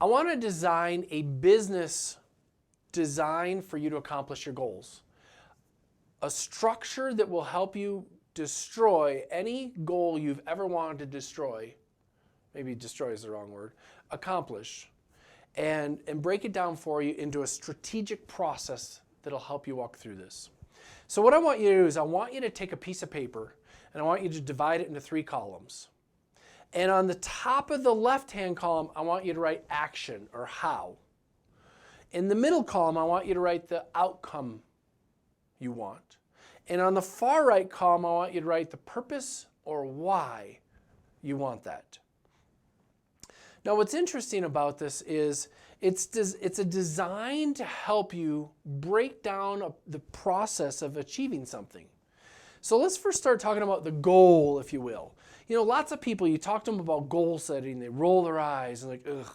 I want to design a business design for you to accomplish your goals. A structure that will help you destroy any goal you've ever wanted to destroy. Maybe destroy is the wrong word. Accomplish. And break it down for you into a strategic process that'll help you walk through this. So what I want you to do is I want you to take a piece of paper and I want you to divide it into 3 columns. And on the top of the left-hand column, I want you to write action or how. In the middle column, I want you to write the outcome you want. And on the far right column, I want you to write the purpose or why you want that. Now, what's interesting about this is it's a design to help you break down the process of achieving something. So let's first start talking about the goal, if you will. You know, lots of people, you talk to them about goal setting, they roll their eyes and like, ugh.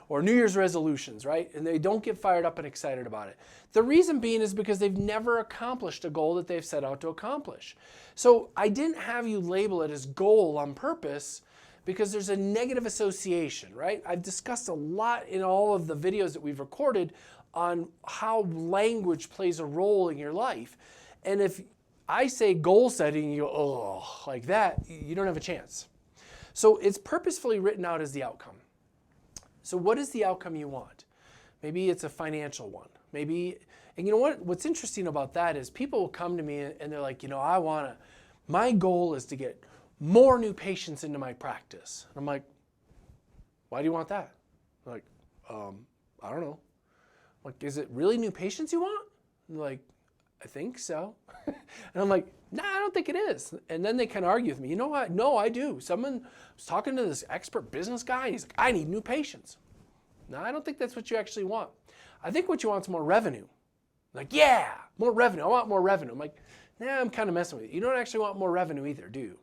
Or New Year's resolutions, right? And they don't get fired up and excited about it. The reason being is because they've never accomplished a goal that they've set out to accomplish. So I didn't have you label it as goal on purpose because there's a negative association, right? I've discussed a lot in all of the videos that we've recorded on how language plays a role in your life. And if I say goal setting, you go, oh, like that, you don't have a chance. So it's purposefully written out as the outcome. So what is the outcome you want? Maybe it's a financial one. Maybe, and you know what? What's interesting about that is people will come to me and they're like, you know, my goal is to get more new patients into my practice. And I'm like, why do you want that? I'm like, I don't know. I'm like, is it really new patients you want? And they're like, I think so. And I'm like, nah, I don't think it is. And then they kind of argue with me. You know what? No, I do. Someone was talking to this expert business guy, and he's like, I need new patients. No, I don't think that's what you actually want. I think what you want is more revenue. Like, yeah, more revenue. I want more revenue. I'm like, nah, I'm kind of messing with you. You don't actually want more revenue either, do you?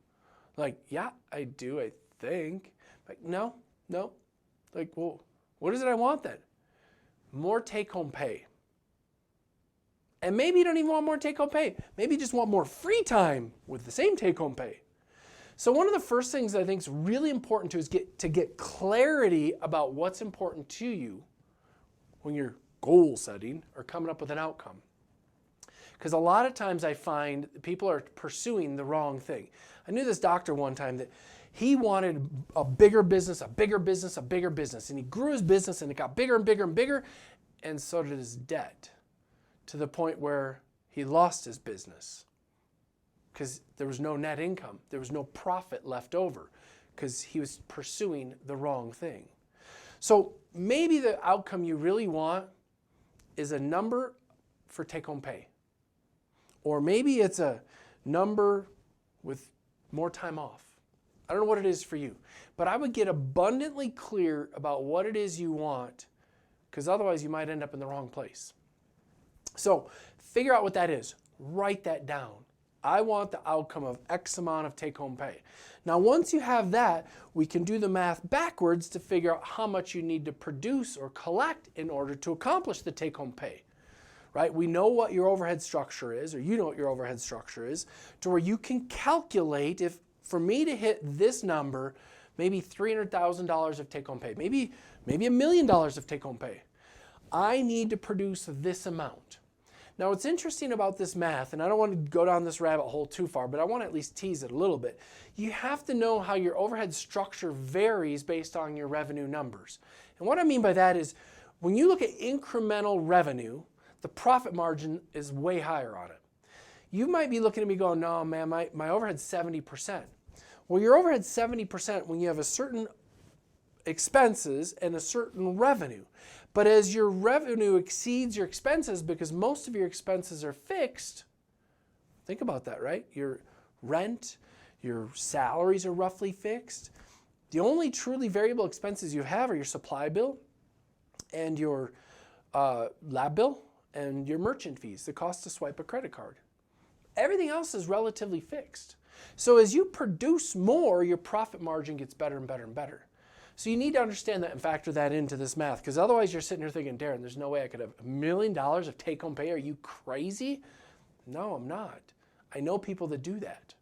Like, yeah, I do, I think. Like, no. Like, well, what is it I want then? More take-home pay. And maybe you don't even want more take-home pay. Maybe you just want more free time with the same take-home pay. So one of the first things I think is really important to get clarity about what's important to you when you're goal setting or coming up with an outcome. Because a lot of times I find people are pursuing the wrong thing. I knew this doctor one time that he wanted a bigger business, a bigger business, a bigger business. And he grew his business and it got bigger and bigger and bigger. And so did his debt, to the point where he lost his business because there was no net income. There was no profit left over because he was pursuing the wrong thing. So maybe the outcome you really want is a number for take-home pay. Or maybe it's a number with more time off. I don't know what it is for you. But I would get abundantly clear about what it is you want, because otherwise you might end up in the wrong place. So figure out what that is. Write that down. I want the outcome of X amount of take-home pay. Now, once you have that, we can do the math backwards to figure out how much you need to produce or collect in order to accomplish the take-home pay. Right? We know what your overhead structure is, or you know what your overhead structure is, to where you can calculate if, for me to hit this number, maybe $300,000 of take-home pay, maybe $1 million of take-home pay, I need to produce this amount. Now, what's interesting about this math, and I don't want to go down this rabbit hole too far, but I want to at least tease it a little bit. You have to know how your overhead structure varies based on your revenue numbers. And what I mean by that is when you look at incremental revenue, the profit margin is way higher on it. You might be looking at me going, no, man, my overhead's 70%. Well, your overhead's 70% when you have a certain expenses and a certain revenue. But as your revenue exceeds your expenses, because most of your expenses are fixed, think about that, right? Your rent, your salaries are roughly fixed. The only truly variable expenses you have are your supply bill and your lab bill and your merchant fees, the cost to swipe a credit card. Everything else is relatively fixed. So as you produce more, your profit margin gets better and better and better. So you need to understand that and factor that into this math, because otherwise you're sitting here thinking, Darren, there's no way I could have $1 million of take-home pay. Are you crazy? No, I'm not. I know people that do that.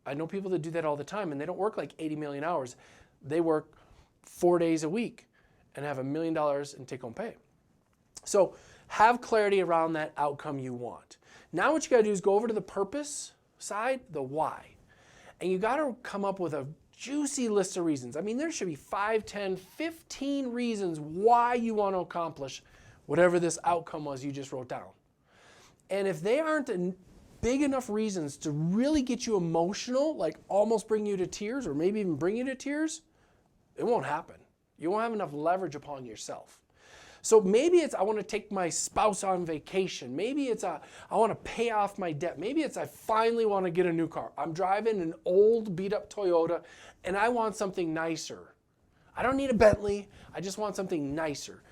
I know people that do that all the time, and they don't work like 80 million hours. They work 4 days a week, and have $1 million in take-home pay. So have clarity around that outcome you want. Now what you got to do is go over to the purpose side, the why. And you got to come up with a juicy list of reasons. I mean, there should be 5, 10, 15 reasons why you want to accomplish whatever this outcome was you just wrote down. And if they aren't big enough reasons to really get you emotional, like almost bring you to tears or maybe even bring you to tears, it won't happen. You won't have enough leverage upon yourself. So maybe it's I want to take my spouse on vacation. Maybe it's I want to pay off my debt. Maybe it's I finally want to get a new car. I'm driving an old beat up Toyota and I want something nicer. I don't need a Bentley. I just want something nicer.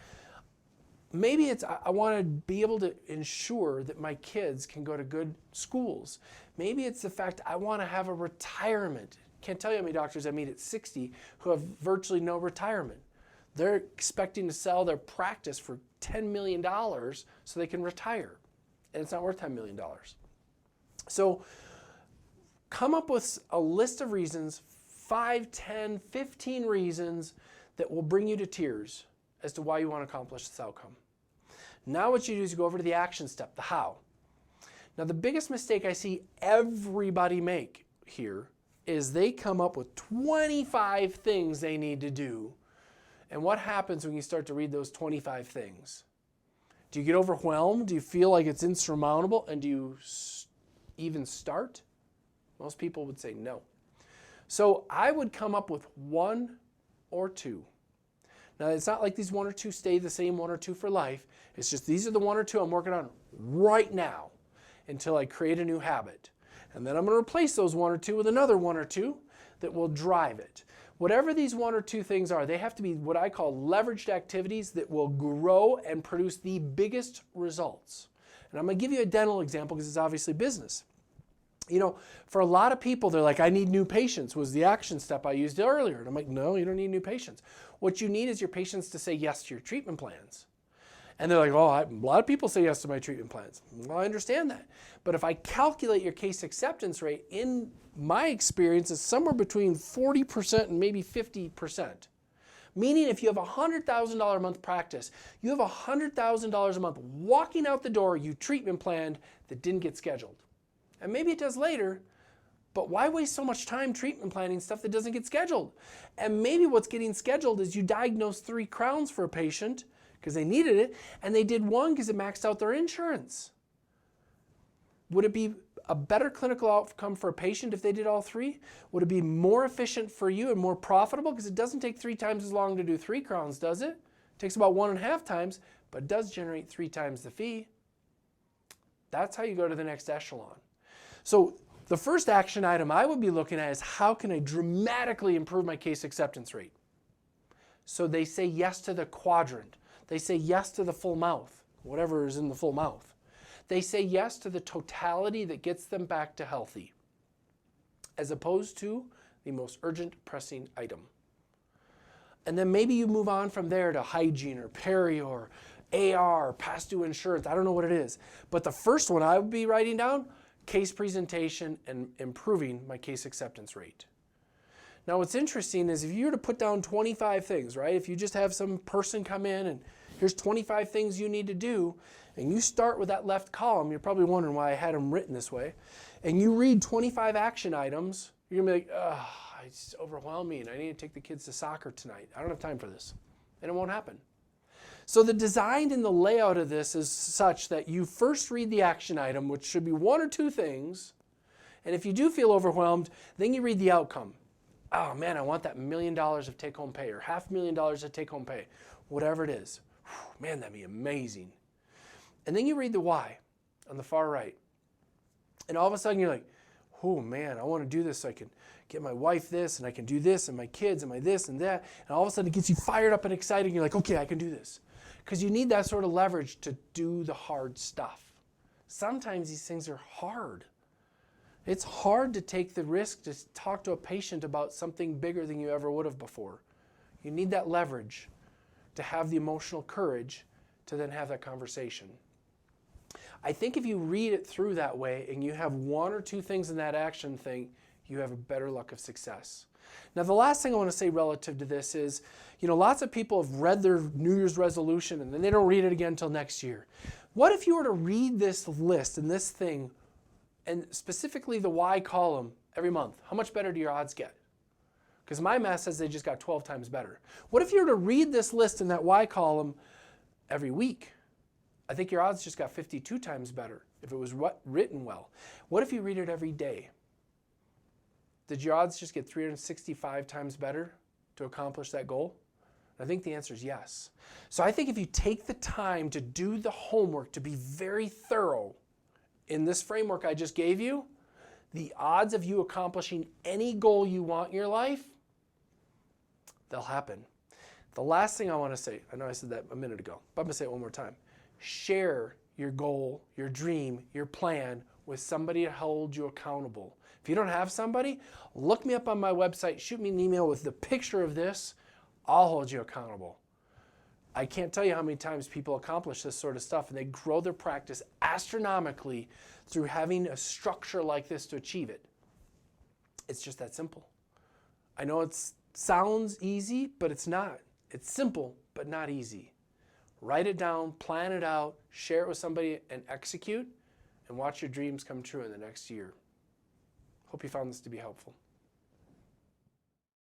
Maybe it's I want to be able to ensure that my kids can go to good schools. Maybe it's the fact I want to have a retirement. Can't tell you how many doctors I meet at 60 who have virtually no retirement. They're expecting to sell their practice for $10 million so they can retire. And it's not worth $10 million. So come up with a list of reasons, 5, 10, 15 reasons that will bring you to tears as to why you want to accomplish this outcome. Now what you do is you go over to the action step, the how. Now the biggest mistake I see everybody make here is they come up with 25 things they need to do. And what happens when you start to read those 25 things? Do you get overwhelmed? Do you feel like it's insurmountable? And do you even start? Most people would say no. So I would come up with 1 or 2. Now it's not like these 1 or 2 stay the same 1 or 2 for life. It's just these are the 1 or 2 I'm working on right now until I create a new habit. And then I'm going to replace those 1 or 2 with another 1 or 2 that will drive it. Whatever these 1 or 2 things are, they have to be what I call leveraged activities that will grow and produce the biggest results. And I'm going to give you a dental example because it's obviously business. You know, for a lot of people, they're like, I need new patients was the action step I used earlier. And I'm like, no, you don't need new patients. What you need is your patients to say yes to your treatment plans. And they're like, oh, a lot of people say yes to my treatment plans. Well, I understand that. But if I calculate your case acceptance rate, in my experience, it's somewhere between 40% and maybe 50%. Meaning if you have a $100,000 a month practice, you have $100,000 a month walking out the door you treatment planned that didn't get scheduled. And maybe it does later, but why waste so much time treatment planning stuff that doesn't get scheduled? And maybe what's getting scheduled is you diagnosed 3 crowns for a patient because they needed it, and they did 1 because it maxed out their insurance. Would it be a better clinical outcome for a patient if they did all 3? Would it be more efficient for you and more profitable? Because it doesn't take 3 times as long to do 3 crowns, does it? It takes about 1.5 times, but it does generate 3 times the fee. That's how you go to the next echelon. So the first action item I would be looking at is how can I dramatically improve my case acceptance rate? So they say yes to the quadrant. They say yes to the full mouth, whatever is in the full mouth. They say yes to the totality that gets them back to healthy, as opposed to the most urgent, pressing item. And then maybe you move on from there to hygiene or peri or AR, past due insurance. I don't know what it is. But the first one I would be writing down, case presentation and improving my case acceptance rate. Now what's interesting is if you were to put down 25 things, right? If you just have some person come in and here's 25 things you need to do, and you start with that left column, you're probably wondering why I had them written this way, and you read 25 action items, you're going to be like, oh, it's overwhelming. I need to take the kids to soccer tonight. I don't have time for this. And it won't happen. So the design and the layout of this is such that you first read the action item, which should be 1 or 2 things, and if you do feel overwhelmed, then you read the outcome. Oh man, I want that $1 million of take-home pay or $500,000 of take-home pay, whatever it is. Whew, man, that'd be amazing. And then you read the why on the far right. And all of a sudden you're like, oh man, I want to do this so I can get my wife this, and I can do this, and my kids, and my this and that. And all of a sudden it gets you fired up and excited. You're like, okay, I can do this. Because you need that sort of leverage to do the hard stuff. Sometimes these things are hard. It's hard to take the risk to talk to a patient about something bigger than you ever would have before. You need that leverage to have the emotional courage to then have that conversation. I think if you read it through that way and you have 1 or 2 things in that action thing, you have a better luck of success. Now, the last thing I want to say relative to this is, lots of people have read their New Year's resolution and then they don't read it again until next year. What if you were to read this list and this thing, and specifically the why column every month? How much better do your odds get? Because my math says they just got 12 times better. What if you were to read this list in that why column every week? I think your odds just got 52 times better if it was written well. What if you read it every day? Did your odds just get 365 times better to accomplish that goal? I think the answer is yes. So I think if you take the time to do the homework, to be very thorough in this framework I just gave you, the odds of you accomplishing any goal you want in your life, they'll happen. The last thing I want to say, I know I said that a minute ago, but I'm going to say it one more time. Share your goal, your dream, your plan with somebody to hold you accountable. If you don't have somebody, look me up on my website, shoot me an email with the picture of this. I'll hold you accountable. I can't tell you how many times people accomplish this sort of stuff and they grow their practice astronomically through having a structure like this to achieve it. It's just that simple. I know it sounds easy, but it's not. It's simple, but not easy. Write it down, plan it out, share it with somebody, and execute, and watch your dreams come true in the next year. Hope you found this to be helpful.